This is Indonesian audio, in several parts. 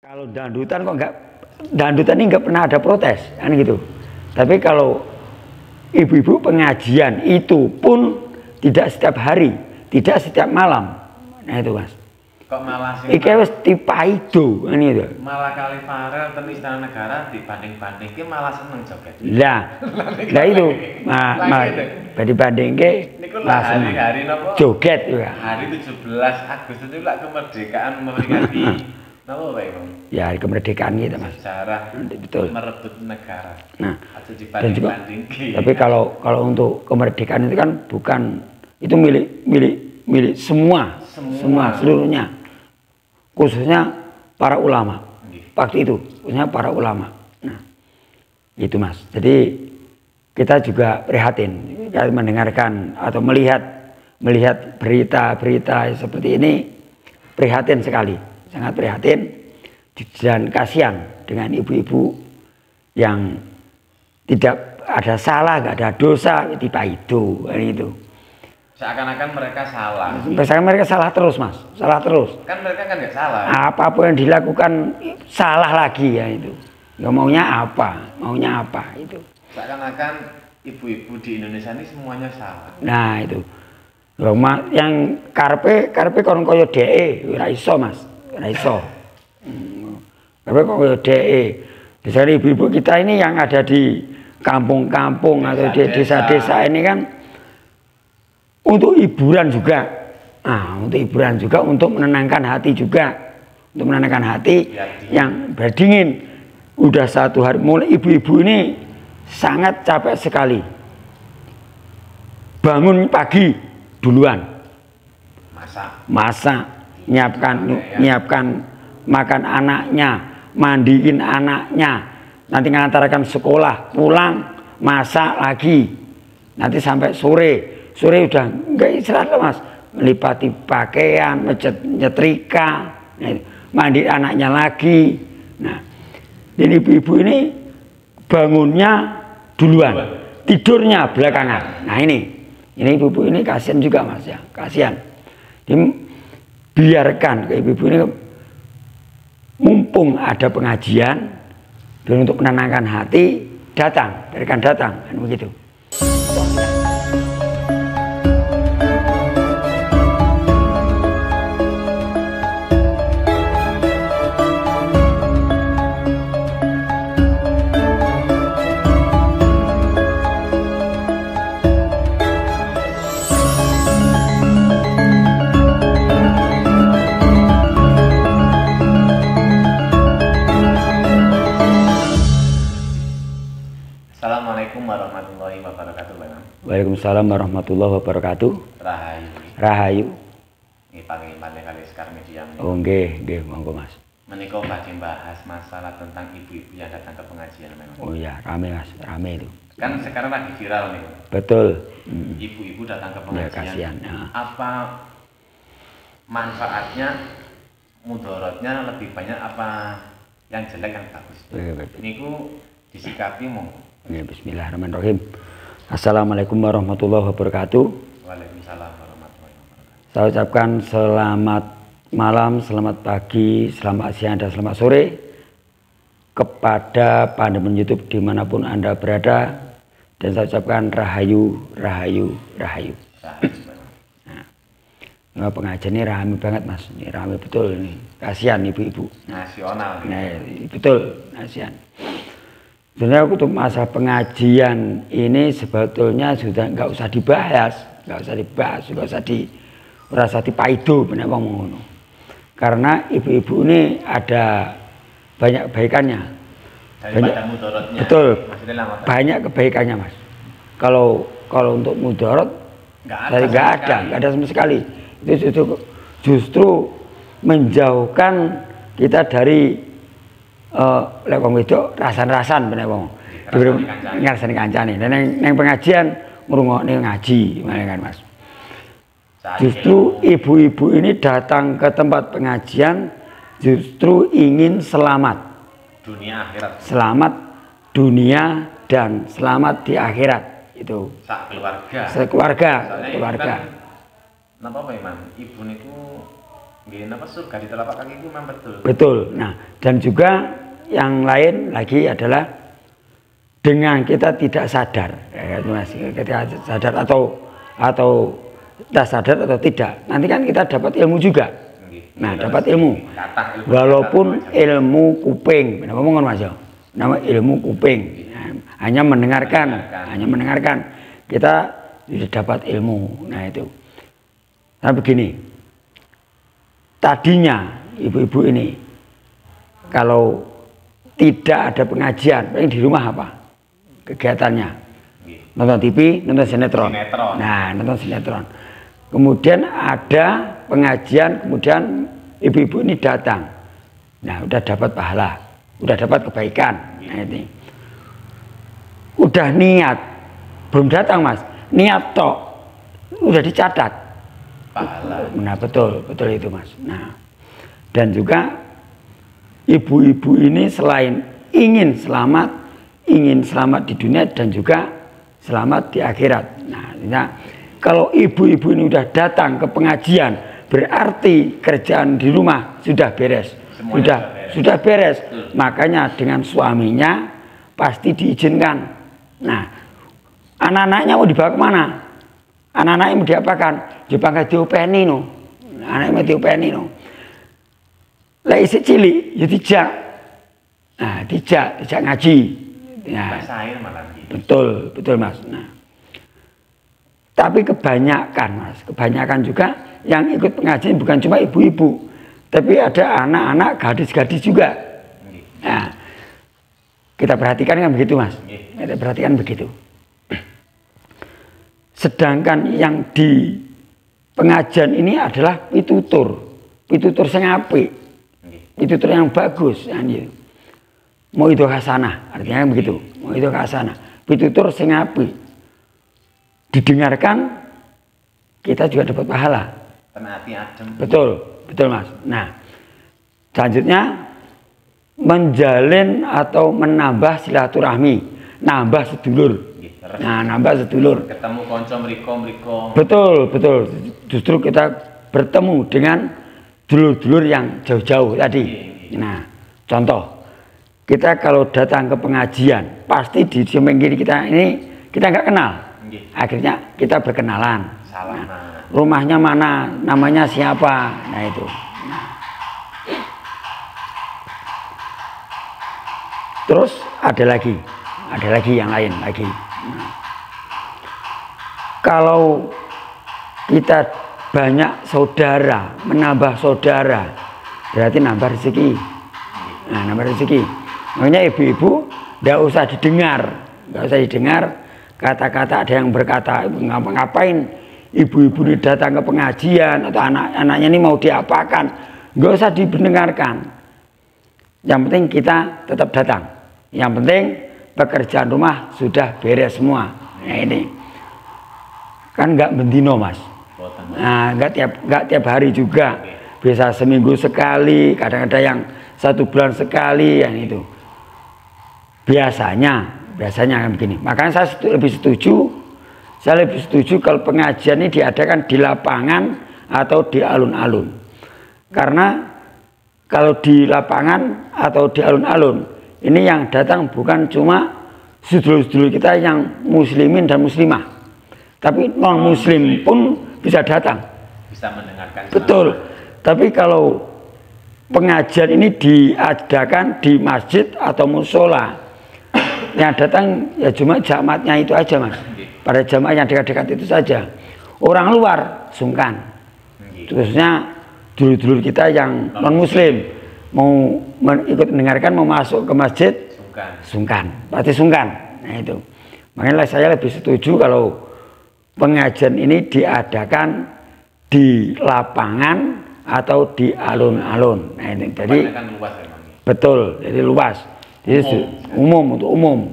Kalau dangdutan kok enggak, dangdutan ini enggak pernah ada protes, kan gitu. Tapi kalau ibu-ibu pengajian itu pun tidak setiap hari, tidak setiap malam. Nah itu mas. Kok malah sih? Iki wis tipaido, kan itu. Malah kali Farel ten Istana Negara dibanding-bandingke malah seneng joget. Lah itu, dibandingke lah hari napa? Joget ya. Hari 17 Agustus itu lah kemerdekaan memperingati napa Pak Bang? Ya hari kemerdekaan gitu mas. Sejarah betul. Merebut negara. Nah, dan juga, tapi kalau untuk kemerdekaan itu kan bukan itu milik semua seluruhnya, khususnya para ulama waktu itu, khususnya para ulama. Nah itu mas, jadi kita juga prihatin mendengarkan atau melihat berita-berita seperti ini, prihatin sekali, sangat prihatin dan kasihan dengan ibu-ibu yang tidak ada salah, nggak ada dosa, itu seakan-akan mereka salah. Mereka salah terus mas, salah terus. Kan mereka kan nggak salah. Apapun yang dilakukan salah lagi ya itu. Nggak maunya apa itu. Seakan-akan ibu-ibu di Indonesia ini semuanya salah. Nah itu. Yang karpe kono koyo DE, ora iso mas, ora iso. Karpe koyo DE. Misalnya ibu-ibu kita ini yang ada di kampung-kampung atau di desa-desa ini kan untuk hiburan juga. Nah, untuk hiburan juga, untuk menenangkan hati juga. Untuk menenangkan hati yang berdingin. Udah satu hari mulai ibu-ibu ini sangat capek sekali. Bangun pagi duluan. Masak, nyiapkan makan anaknya, mandiin anaknya, nanti ngantarkan sekolah, pulang, masak lagi, nanti sampai sore udah nggak istirahat loh mas, melipati pakaian, nyetrika, mandi anaknya lagi. Nah, jadi ibu-ibu ini bangunnya duluan, tidurnya belakangan. Nah ini ibu-ibu ini kasihan juga mas ya, kasihan. Biarkan ke ibu-ibu ini mumpung ada pengajian dan untuk menenangkan hati biarkan datang kan begitu. Assalamualaikum warahmatullahi wabarakatuh, Bang. Waalaikumsalam warahmatullahi wabarakatuh. Rahayu. Ini panggil kali Sekar Media. Oh nggih, monggo Mas. Menika badhe bahas masalah tentang ibu-ibu yang datang ke pengajian memang. Oh iya, rame Mas, rame itu. Kan sekarang lagi viral nih. Betul. Ibu-ibu datang ke pengajian. Ya, kasihan. Ya. Apa manfaatnya, mudorotnya lebih banyak apa yang jelek yang bagus? Niku disikapi monggo. Ya, bismillahirrahmanirrahim. Assalamualaikum warahmatullahi wabarakatuh. Waalaikumsalam warahmatullahi wabarakatuh. Saya ucapkan selamat malam, selamat pagi, selamat siang, dan selamat sore kepada pandangan YouTube dimanapun Anda berada. Dan saya ucapkan rahayu. Nah, pengajian ini rame banget mas, ini rame betul ini. Kasihan ibu-ibu. Nasional. Nah, betul, kasihan. Sebenarnya untuk masa pengajian ini sebetulnya sudah nggak usah dibahas, nggak usah dipaido benar ngomong. Karena ibu-ibu ini ada banyak kebaikannya. Betul, banyak kebaikannya mas. Kalau untuk mudorot nggak ada sama sekali. Itu justru menjauhkan kita dari lek wong wedok rasan-rasan bener wong. Ngrasani kancane. Nang pengajian ngrungokne ngaji, kan Mas. Justru ibu-ibu ini datang ke tempat pengajian justru ingin selamat. Dunia akhirat. Selamat dunia dan selamat di akhirat. Itu. Keluarga. Keluarga. Napa Pak Iman? Ibu niku Nggih, napa surga di telapak kaki itu memang betul. Betul. Nah, dan juga yang lain lagi adalah dengan kita tidak sadar, ya, Mas, ketika sadar atau kita sadar atau tidak, nanti kan kita dapat ilmu juga. Nah, dapat ilmu. Walaupun ilmu kuping, kenapa ngomong Mas ya? Nama ilmu kuping. Nah, hanya mendengarkan, kita sudah dapat ilmu. Nah, itu. Nah, begini. Tadinya ibu-ibu ini kalau tidak ada pengajian, paling di rumah apa kegiatannya? Nonton TV, nonton sinetron. Nah, nonton sinetron. Kemudian ada pengajian, kemudian ibu-ibu ini datang. Nah, udah dapat pahala, udah dapat kebaikan. Nah, ini udah niat, belum datang Mas, niat tok, udah dicatat pahala. Nah, betul itu Mas. Nah, dan juga ibu-ibu ini selain ingin selamat di dunia dan juga selamat di akhirat. Nah, kalau ibu-ibu ini udah datang ke pengajian, berarti kerjaan di rumah sudah beres. Sudah beres. Makanya dengan suaminya pasti diizinkan. Nah, anak-anaknya mau dibawa kemana? Anak-anaknya mau diapakan? Dipanggil diopeni no. Anaknya mau diopeni no. Lah isi cilik ya dijak. Nah, dijak ngaji. Nah, betul Mas. Nah, tapi kebanyakan juga yang ikut pengajian bukan cuma ibu-ibu, tapi ada anak-anak, gadis-gadis juga. Nah, kita perhatikan kan begitu Mas. Kita perhatikan begitu. Sedangkan yang di pengajian ini adalah pitutur sing apik, pitutur yang bagus. Mau itu hasanah, artinya begitu. Mau itu hasanah, pitutur sing apik. Didengarkan, kita juga dapat pahala. Betul Mas. Nah, selanjutnya menjalin atau menambah silaturahmi, nambah sedulur. Nah, nambah sedulur. Ketemu konco mriko. Betul. Justru kita bertemu dengan dulur-dulur yang jauh-jauh tadi. Nah, contoh, kita kalau datang ke pengajian, pasti di samping kiri kita ini kita nggak kenal. Akhirnya kita berkenalan. Nah, rumahnya mana, namanya siapa. Nah, itu. Terus ada lagi yang lain lagi. Nah, kalau kita banyak saudara, menambah saudara, berarti nambah rezeki. Nah, nambah rezeki. Makanya ibu-ibu nggak usah didengar kata-kata ada yang berkata ngapain ibu-ibu ini datang ke pengajian atau anak-anaknya ini mau diapakan, nggak usah didengarkan. Yang penting kita tetap datang. Yang penting pekerjaan rumah sudah beres semua. Nah, ini kan nggak bendino Mas. Nah, nggak tiap hari juga. Bisa seminggu sekali, kadang-kadang yang 1 bulan sekali, yang itu. Biasanya kan begini. Makanya saya lebih setuju kalau pengajian ini diadakan di lapangan atau di alun-alun. Karena kalau di lapangan atau di alun-alun, ini yang datang bukan cuma sedulur-sedulur kita yang muslimin dan muslimah, tapi non-muslim pun bisa datang. Bisa mendengarkan. Betul. Tapi kalau pengajian ini diadakan di masjid atau musola, yang datang ya cuma jamaatnya itu aja Mas. Pada jamaah yang dekat-dekat itu saja. Orang luar sungkan. Terusnya dulur-dulur kita yang non-muslim mau ikut mendengarkan, mau masuk ke masjid, sungkan. Pasti sungkan. Nah, itu. Makanya saya lebih setuju kalau pengajian ini diadakan di lapangan atau di alun-alun. Nah, ini jadi betul, jadi luas. Jadi untuk umum.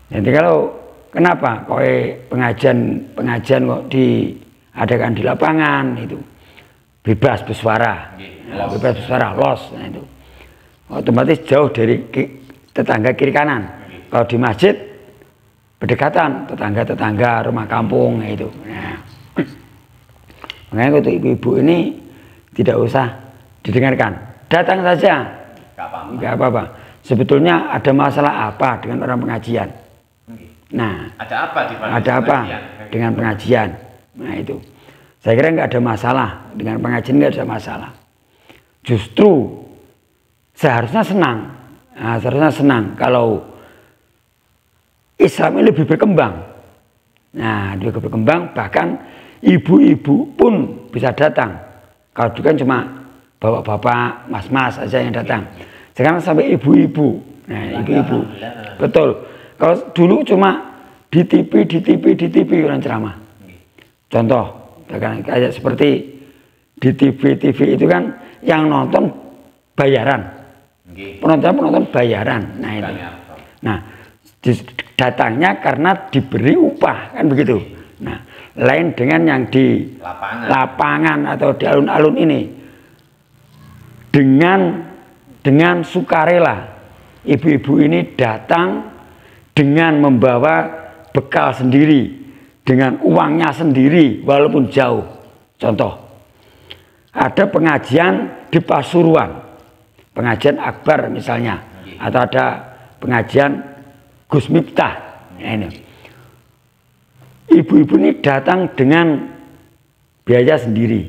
Jadi kalau kenapa kok pengajian kok diadakan di lapangan itu bebas bersuara, los. Nah, itu otomatis jauh dari tetangga kiri kanan. Kalau di masjid berdekatan tetangga rumah kampung, nah, itu. Makanya untuk ibu-ibu ini tidak usah didengarkan, datang saja, nggak apa-apa. Sebetulnya ada masalah apa dengan orang pengajian? Nah, ada apa dengan pengajian? Nah itu, saya kira nggak ada masalah dengan pengajian, nggak ada masalah. Justru seharusnya senang, nah, seharusnya senang kalau Islam ini lebih berkembang. Nah, lebih berkembang, bahkan ibu-ibu pun bisa datang. Kalau dulu kan cuma bapak-bapak, mas-mas aja yang datang. Sekarang sampai ibu-ibu. Nah, ibu-ibu. Betul. Kalau dulu cuma di TV orang ceramah. Contoh, kayak seperti di TV itu kan yang nonton bayaran. Penonton bayaran. Nah, itu. Nah, datangnya karena diberi upah, kan begitu. Nah, lain dengan yang di lapangan atau di alun-alun ini. Dengan sukarela ibu-ibu ini datang dengan membawa bekal sendiri, dengan uangnya sendiri walaupun jauh. Contoh, ada pengajian di Pasuruan, pengajian Akbar misalnya, atau ada pengajian Gus Miftah. Nah, ini ibu-ibu ini datang dengan biaya sendiri,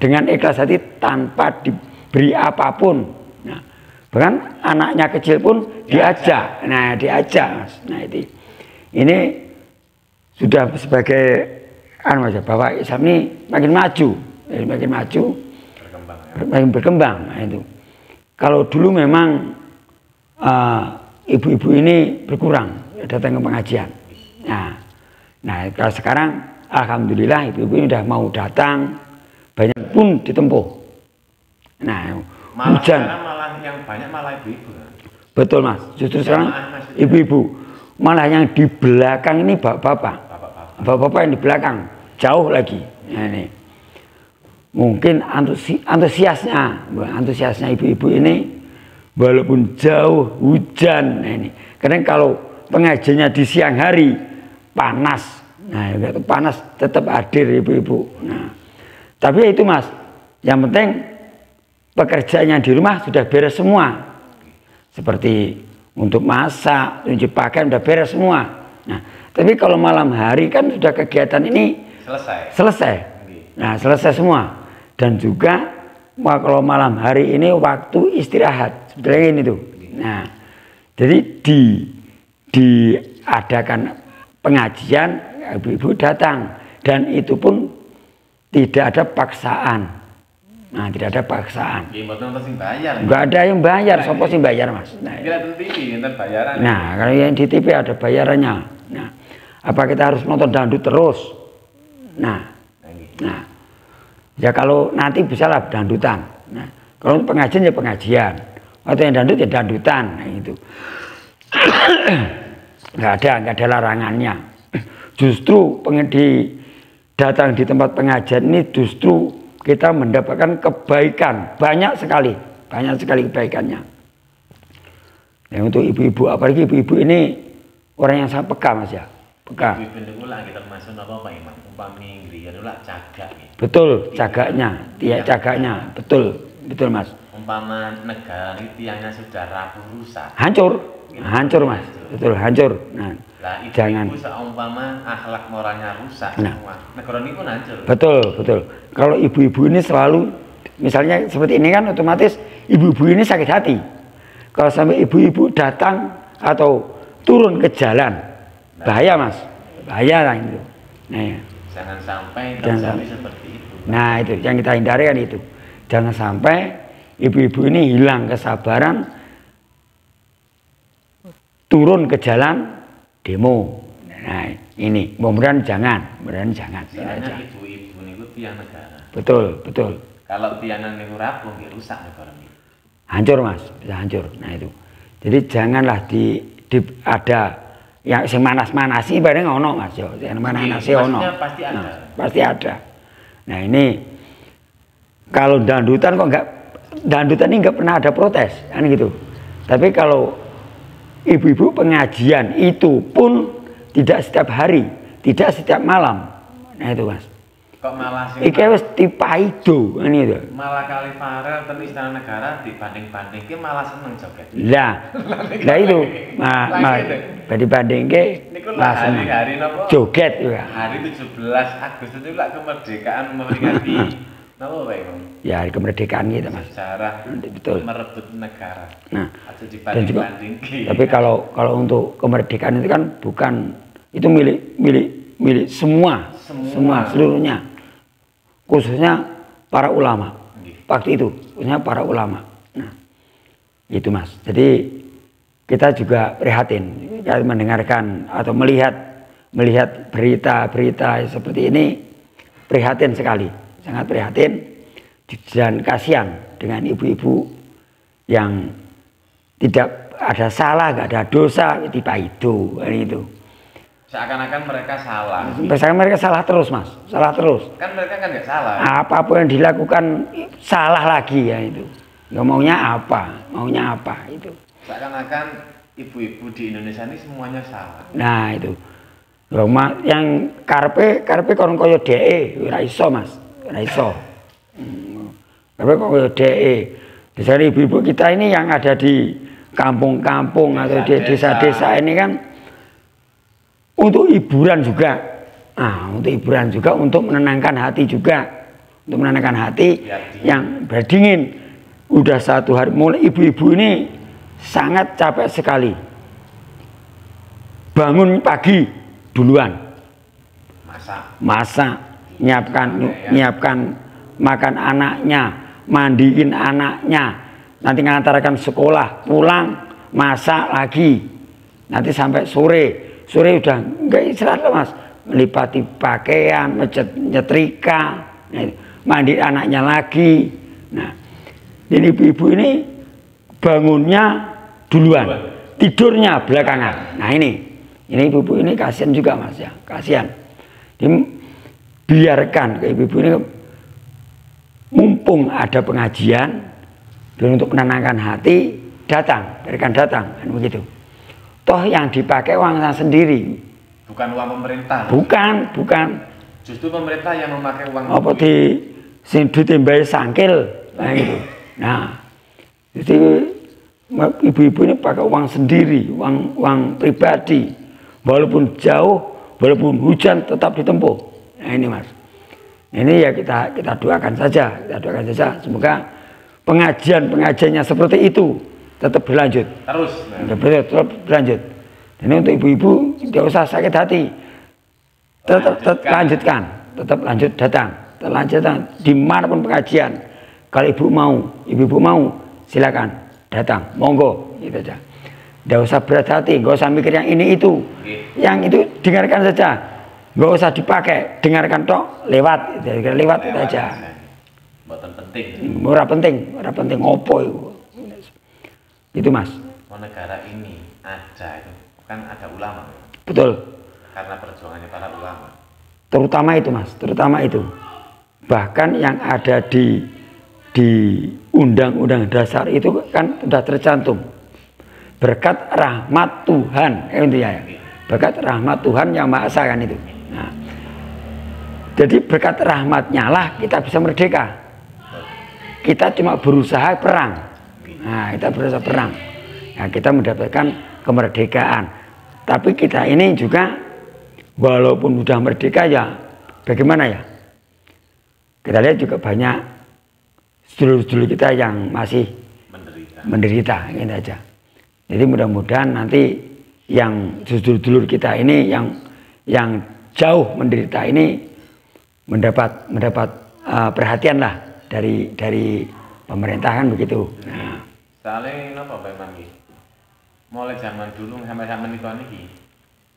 dengan ikhlas hati tanpa diberi apapun. Nah, bahkan anaknya kecil pun diajak. Nah, diajak. Nah, ini sudah sebagai bahwa Islam ini makin maju, makin berkembang. Nah, itu. Kalau dulu memang ibu-ibu ini berkurang datang ke pengajian. Nah, kalau sekarang alhamdulillah ibu-ibu ini sudah mau datang, banyak pun ditempuh. Nah, hujan. Malah yang banyak malah ibu-ibu. Betul Mas, justru sekarang ibu-ibu, malah yang di belakang ini bapak-bapak yang di belakang jauh lagi. Nah, ini mungkin antusiasnya ibu-ibu ini walaupun jauh hujan. Nah, ini karena kalau pengajiannya di siang hari panas, nah itu panas tetap hadir ibu-ibu. Nah, tapi itu Mas, yang penting pekerjaannya di rumah sudah beres semua, seperti untuk masak, cuci pakaian sudah beres semua. Nah, tapi kalau malam hari kan sudah kegiatan ini selesai. Nah, selesai semua. Dan juga kalau malam hari ini waktu istirahat, sebetulnya ini tuh. Nah, jadi diadakan pengajian, ibu-ibu datang, dan itu pun tidak ada paksaan. Nah, tidak ada paksaan. Enggak ada yang bayar, sopo sing bayar Mas. Nah, kalau yang di TV ada bayarannya. Nah, apa kita harus nonton dangdut terus? Nah, ya kalau nanti bisa lah dangdutan. Nah, kalau pengajian ya pengajian, atau yang dangdut ya dangdutan. Nah, itu nggak ada larangannya. Justru datang di tempat pengajian ini justru kita mendapatkan kebaikan banyak sekali kebaikannya. Nah, untuk ibu-ibu, apalagi ibu-ibu ini orang yang sangat peka Mas ya, peka. Betul, cagaknya, cagaknya, betul Mas. Umpama negara ini tiangnya sudah rapuh rusak, hancur Mas, betul hancur. Nah, jangan. Seumpama akhlak moralnya rusak, semua negara ini pun hancur. Betul. Kalau ibu-ibu ini selalu, misalnya seperti ini kan otomatis ibu-ibu ini sakit hati. Kalau sampai ibu-ibu datang atau turun ke jalan, bahaya Mas, bahaya lah itu. Nah, jangan sampai terjadi seperti itu. Nah, itu yang kita hindari kan itu. Jangan sampai ibu-ibu ini hilang kesabaran, turun ke jalan demo. Nah, ini mudah-mudahan jangan. Soalnya ibu-ibu ini tiang negara. Betul. Kalau tiangan ini rapuh, rusak negara ini. Hancur Mas, bisa hancur. Nah itu. Jadi janganlah ada yang manas-manasi bareng ono Mas yo. Yang manas-manasi ono. Pasti ada. Nah, ini kalau dangdutan kok dangdutan ini nggak pernah ada protes, kan gitu. Tapi kalau ibu-ibu pengajian itu pun tidak setiap hari, tidak setiap malam. Nah itu Mas. Kok malah sing iki wis dipaido ngene to. malah kali Farel ten Istana Negara dibanding-bandingke malah seneng joget. Lah itu dibandingke Niku lah hari-hari napa? Joget ya. Hari 17 Agustus itu lah kemerdekaan memperingati napa Pak Bang? Ya hari kemerdekaan gitu Mas. Sejarah Betul. merebut negara. Nah, atau dan juga dibanding-bandingke. tapi kalau untuk kemerdekaan itu kan bukan itu milik semua seluruhnya, khususnya para ulama waktu itu, khususnya para ulama. Nah, itu Mas. Jadi kita juga prihatin kita mendengarkan atau melihat berita-berita seperti ini, prihatin sekali, sangat prihatin dan kasihan dengan ibu-ibu yang tidak ada salah, nggak ada dosa, dipaido itu. Seakan-akan mereka salah. Misalkan mereka salah terus Mas, salah terus. Kan mereka kan nggak salah. Apapun yang dilakukan salah lagi ya itu. Nggak maunya apa itu. Seakan-akan ibu-ibu di Indonesia ini semuanya salah. Nah itu. Roma yang karpe kono koyo DE, ora iso Mas, ora iso. Karpe koyo DE. Dari ibu-ibu kita ini yang ada di kampung-kampung atau di desa-desa ini kan untuk hiburan juga, untuk hiburan juga, untuk menenangkan hati juga, untuk menenangkan hati yang berdingin. Udah 1 hari mulai ibu-ibu ini sangat capek sekali. Bangun pagi duluan, masak, nyiapkan makan anaknya, mandiin anaknya, nanti ngantarkan sekolah, pulang, masak lagi, nanti sampai sore udah nggak istirahat loh Mas, melipati pakaian, nyetrika, mandi anaknya lagi. Nah, jadi ibu-ibu ini bangunnya duluan, tidurnya belakangan. Nah ini ibu-ibu ini kasihan juga Mas ya, kasihan. Biarkan ke ibu-ibu ini mumpung ada pengajian dan untuk menenangkan hati biarkan datang, kan begitu. Toh yang dipakai uang sendiri. Bukan uang pemerintah. Bukan. Justru pemerintah yang memakai uang. Apa ditimbai sangkil, nah itu. Nah, jadi ibu-ibu ini pakai uang sendiri, uang pribadi. Walaupun jauh, walaupun hujan tetap ditempuh. Nah ini Mas. Ini ya kita doakan saja, semoga pengajiannya seperti itu tetap berlanjut. Tetap berlanjut. Dan untuk ibu-ibu tidak usah sakit hati. Tetap lanjut datang dimanapun pengajian. Kalau ibu-ibu mau silakan datang, monggo gitu aja. Tidak usah berat hati, nggak usah mikir yang ini itu. Yang itu dengarkan saja. Nggak usah dipakai, dengarkan tok, lewat itu aja. Buatan penting. Ora penting ngopo itu. Itu Mas. Negara ini ada itu kan ada ulama. Betul. Karena perjuangannya para ulama. Terutama itu Mas, terutama itu. Bahkan yang ada di Undang-Undang Dasar itu kan sudah tercantum. Berkat rahmat Tuhan, itu ya. Berkat rahmat Tuhan yang Maha Esa kan itu. Nah, jadi berkat rahmatnya lah kita bisa merdeka. Kita cuma berusaha perang. Nah, kita berusaha perang. Nah, kita mendapatkan kemerdekaan. Tapi kita ini juga walaupun sudah merdeka ya bagaimana ya? Kita lihat juga banyak sedulur-sedulur kita yang masih menderita gitu aja. Jadi mudah-mudahan nanti yang sedulur-sedulur kita ini yang jauh menderita ini mendapat perhatian lah dari pemerintahan begitu. Nah. Soalnya apa Pak Manggi? Mulai zaman dulu sampai zaman ini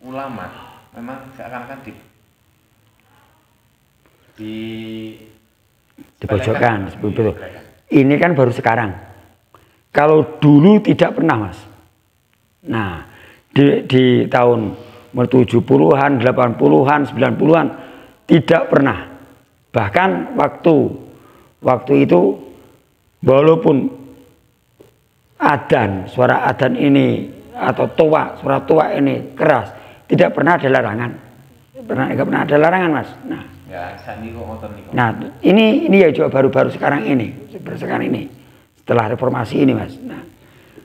ulama memang seakan-akan dipojokkan. Betul. Ini kan baru sekarang. Kalau dulu tidak pernah Mas. Nah di tahun 70-an, 80-an, 90-an tidak pernah. Bahkan waktu itu walaupun suara adzan ini atau suara tua ini keras, tidak pernah ada larangan. Enggak pernah ada larangan Mas. Nah, Ya, sani kok ngoten niku. Nah, ini ya juga baru-baru sekarang ini. Setelah reformasi ini, Mas. Nah,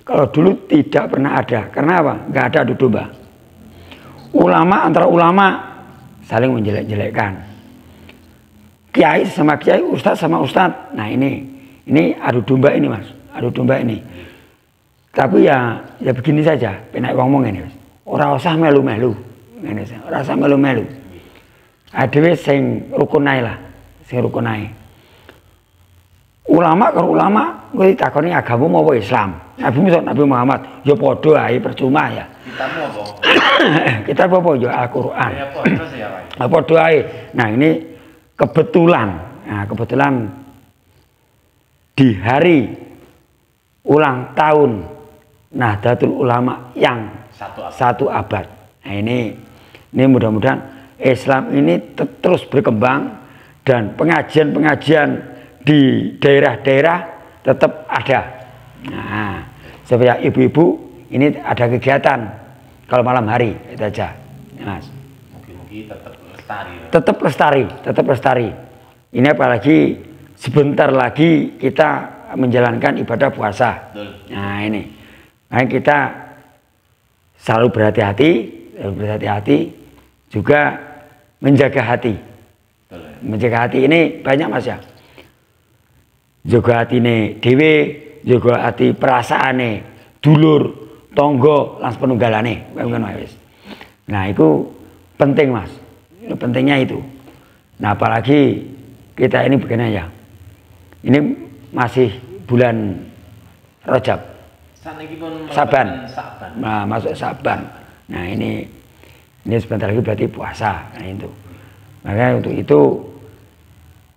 kalau dulu tidak pernah ada. Karena apa? Nggak ada adu domba. Ulama antara ulama saling menjelek-jelekkan. Kiai sama kiai, ustadz sama ustadz. Nah, ini adu domba ini, Mas. Adu domba ini. Tapi ya begini saja, penak ngomong ini, Mas. Ora usah melu-melu. Ngene, ora usah melu-melu. Adewe sing rukun ae lah, sing rukun ae. Ulama karo ulama kuwi takoni agama apa Islam. Nabi Muhammad ya padha ae percuma ya. Kitamu apa? Kita apa ya Al-Qur'an. Ya padha sih ya, Pak. Padha ae. Nah, ini kebetulan. Nah, kebetulan di hari ulang tahun Nahdlatul Ulama yang 1 abad. Nah, ini mudah-mudahan Islam ini terus berkembang dan pengajian-pengajian di daerah-daerah tetap ada. Nah, supaya ibu-ibu ini ada kegiatan kalau malam hari itu aja, Mas. Mungkin tetap lestari. Tetap lestari. Ini apalagi sebentar lagi kita menjalankan ibadah puasa. Betul. Nah, ini. Makanya kita selalu berhati-hati juga menjaga hati. Menjaga hati ini banyak, Mas ya. Jaga hatine dhewe, jaga hati perasaane dulur, tonggo, lan penunggalane. Nah, itu penting, Mas. Itu pentingnya itu. Nah, apalagi kita ini begini ya. Ini masih bulan Rajab. Saban. Nah, masuk Saban. Nah, ini sebentar lagi berarti puasa. Nah, itu. Makanya untuk itu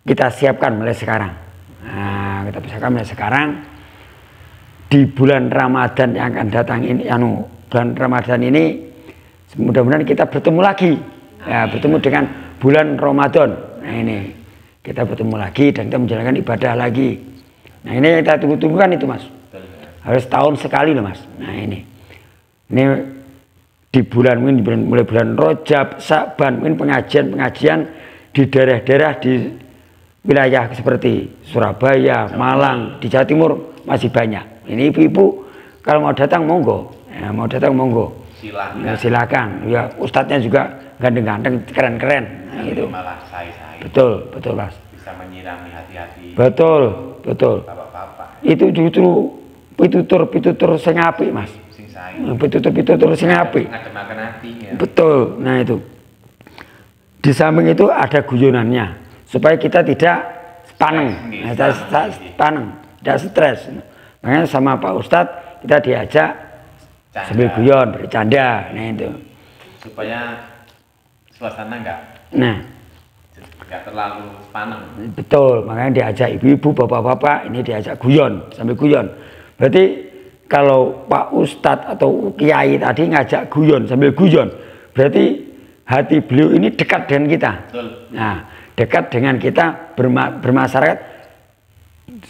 kita siapkan mulai sekarang. Nah, kita siapkan mulai sekarang. Di bulan Ramadan yang akan datang ini, bulan Ramadan ini mudah-mudahan kita bertemu lagi. Ya, bertemu dengan bulan Ramadan. Nah, ini kita bertemu lagi dan kita menjalankan ibadah lagi. Nah, ini yang kita tunggu-tunggu kan itu, Mas. Harus tahun sekali loh, Mas. Nah, ini di bulan ini mulai bulan Rajab, Sa'ban, ini pengajian di daerah-daerah di wilayah seperti Surabaya, Malang, di Jawa Timur masih banyak. Ini ibu-ibu kalau mau datang monggo, ya, silakan. Ya, ustadznya juga ganteng-ganteng, keren-keren. Nah, itu. Betul, Mas. Bisa menyirami hati-hati. Betul. Bapak-bapak. Itu justru pitutur sing apik, Mas. Pitutur sing apik. Ngademaken hati ya. Betul. Nah, itu. Di samping itu ada guyonannya supaya kita tidak tidak stres. Makanya sama Pak Ustadz kita diajak sambil guyon, bercanda. Nah, itu. Supaya suasana enggak terlalu sepaneng. Betul, makanya diajak ibu-ibu, bapak-bapak, ini diajak guyon, sambil guyon. Berarti kalau Pak Ustadz atau Kiai tadi ngajak guyon, sambil guyon, berarti hati beliau ini dekat dengan kita. Betul. Nah, dekat dengan kita bermasyarakat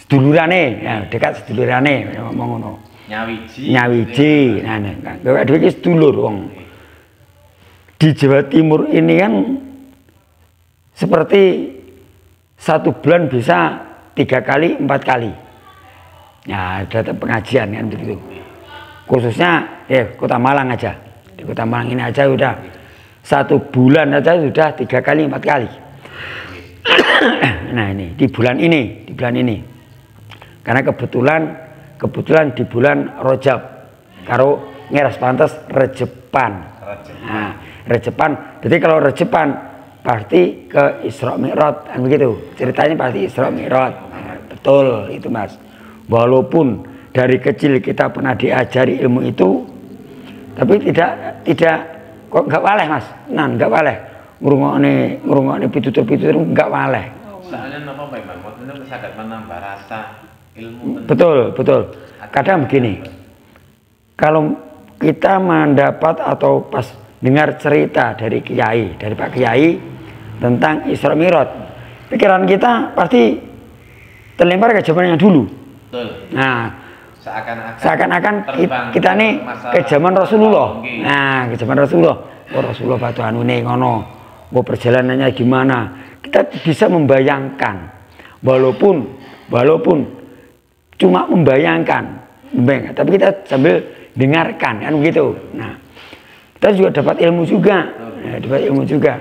sedulurane, ya, dekat sedulurane, ngomong ngono. Nyawiji. Nah, gak ada iki sedulur wong. Di Jawa Timur ini kan seperti 1 bulan bisa 3 kali, 4 kali. Ya, ada pengajian kan begitu. Khususnya Kota Malang aja. Di Kota Malang ini aja udah 1 bulan aja sudah 3 kali, 4 kali. Nah, ini di bulan ini. Karena kebetulan di bulan Rajab karo ngeras pantes Rejepan. Nah, Rejepan. Jadi kalau Rejepan pasti ke Isra Mi'raj kan begitu. Ceritanya pasti Isra Mi'raj. Nah, betul itu, Mas. Walaupun dari kecil kita pernah diajari ilmu itu, tapi tidak kok nggak waleh, Mas. Nah, nggak waleh. Ngrungokne pitutur-pitutur nggak waleh. Soalnya napa Pak Imam? Maksudnya saged menambah rasa ilmu. Betul. Kadang begini. Kalau kita mendapat atau pas dengar cerita dari Pak Kiai tentang Isra Mi'raj, pikiran kita pasti terlempar ke zaman yang dulu. Betul. Nah, seakan-akan kita nih ke zaman Rasulullah. Nah, ke zaman Rasulullah. Rasulullah batu anune ngono. Mau perjalanannya gimana? kita bisa membayangkan, walaupun cuma membayangkan, tapi kita sambil dengarkan kan begitu. Nah, kita juga dapat ilmu juga, dapat ilmu juga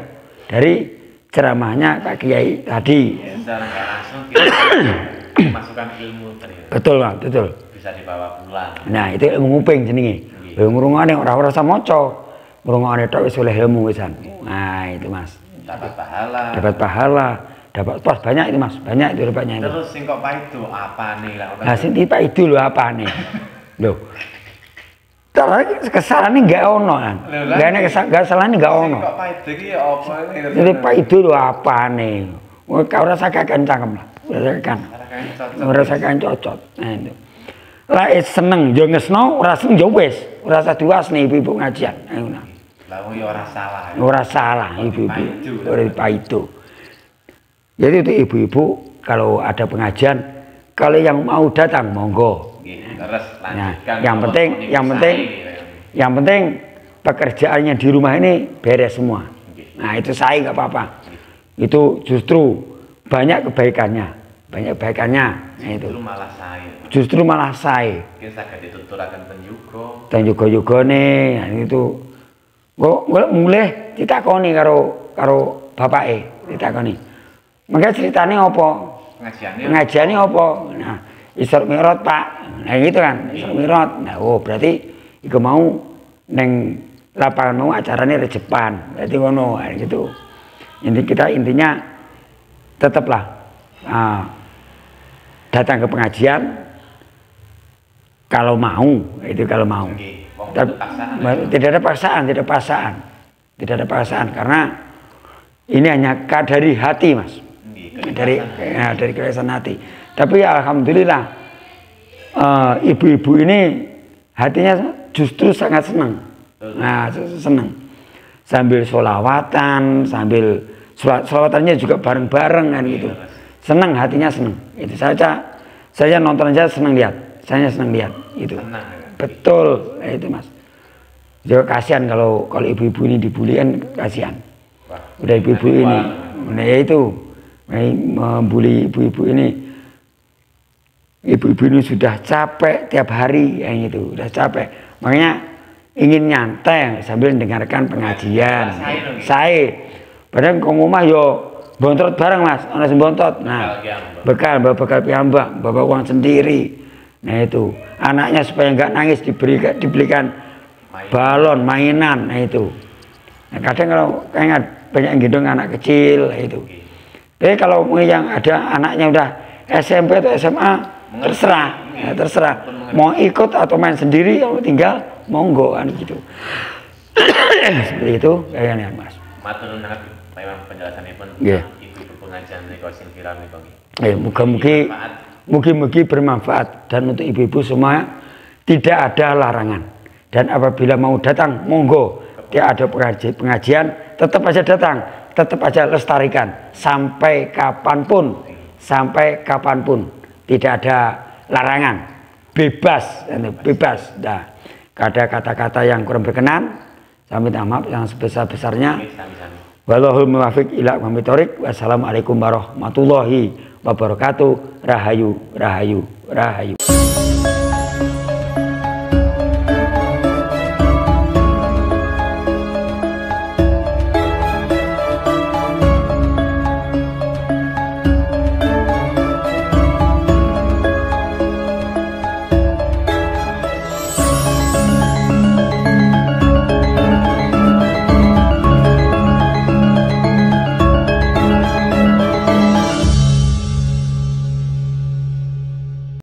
dari ceramahnya Pak Kiai tadi. Secara nggak langsung kita masukkan ilmu ternyata. Betul Pak, betul. Bisa dibawa pulang. Nah, itu ilmu nguping jenenge. Ngrungokne ora rasa maca. Ngrungokne tok wis oleh ilmu wisan. Nah, itu Mas. Dapat pahala. Dapat pahala, dapat pas banyak itu Mas, banyak itu dapatnya itu. Terus sing kok paido apane lah? Nah, sing paido lho apane? Lho. Terus kesalahannya enggak ono kan. Enggak ana kesalahan enggak ono. Kok paido iki ya apa ini? Jadi paido lho apane? Ora usah kakean cangkem lah. Ora usah kakean cocot. Nah itu. Lah seneng yo ngesno, ora seneng yo wis. Ora usah diwasne ibu-ibu ngajian. Ngono. Lah wong ya ora salah. Ora salah ibu-ibu. Ora paido. Jadi itu ibu-ibu kalau ada pengajian, kalau yang mau datang monggo. Terus lanjutkan. Nah, yang penting pekerjaannya di rumah ini beres semua. Nah itu saya nggak apa-apa. Itu justru banyak kebaikannya, Nah, itu. Justru malah saya. Kita saged dituturaken penjugo. Juga nih, nah, itu. Kok mulai ditakoni karo bapake, ditakoni. Maka ceritanya apa? Pengajiannya apa? Nah, Isra Mi'raj Pak. Nah gitu kan, Isra Mi'raj. Nah, oh berarti iku mau neng lapangan mau acaranya rejepan. Berarti ngono gitu. Intinya tetaplah datang ke pengajian kalau mau, itu kalau mau. Tidak ada paksaan karena ini hanya dari hati Mas. Dari keresahan hati. Tapi alhamdulillah ibu-ibu ini hatinya justru sangat senang. Nah, senang. Sambil sholawatan, sholawatannya juga bareng-bareng kan gitu. Senang, hatinya senang. Itu saya nonton aja senang lihat. Saya senang lihat itu. Betul, itu Mas. Juga kasihan kalau ibu-ibu ini dibully kan kasihan. Udah ibu-ibu ini, nah ya itu membuli ibu-ibu ini. Ibu-ibu ini sudah capek tiap hari yang itu, udah capek. Makanya ingin nyantai sambil mendengarkan pengajian. Saya, padahal ke rumah yo bontot bareng Mas, ana sing bontot. Nah, bekal piyambak, bawa uang sendiri. Nah itu, anaknya supaya nggak nangis dibelikan balon, mainan. Nah itu. Nah, kadang kalau kayak banyak yang gendong anak kecil, nah, itu. Tapi kalau yang ada anaknya udah SMP atau SMA, terserah. Mau ikut atau main sendiri, kalau tinggal monggo kan gitu. Seperti itu kayaknya Mas. Matur nuwun memang penjelasannya pun ibu pengajian niku sing viral niku. Mugi-mugi bermanfaat dan untuk ibu-ibu semua tidak ada larangan. Dan apabila mau datang monggo, tidak ada pengajian tetap aja datang, tetap aja lestarikan sampai kapanpun, tidak ada larangan, bebas. Nah, ada kata-kata yang kurang berkenan, saya minta maaf yang sebesar-besarnya. Wallahul muwaffiq ila aqwamit thoriq. Wassalamualaikum warahmatullahi wabarakatuh. Rahayu.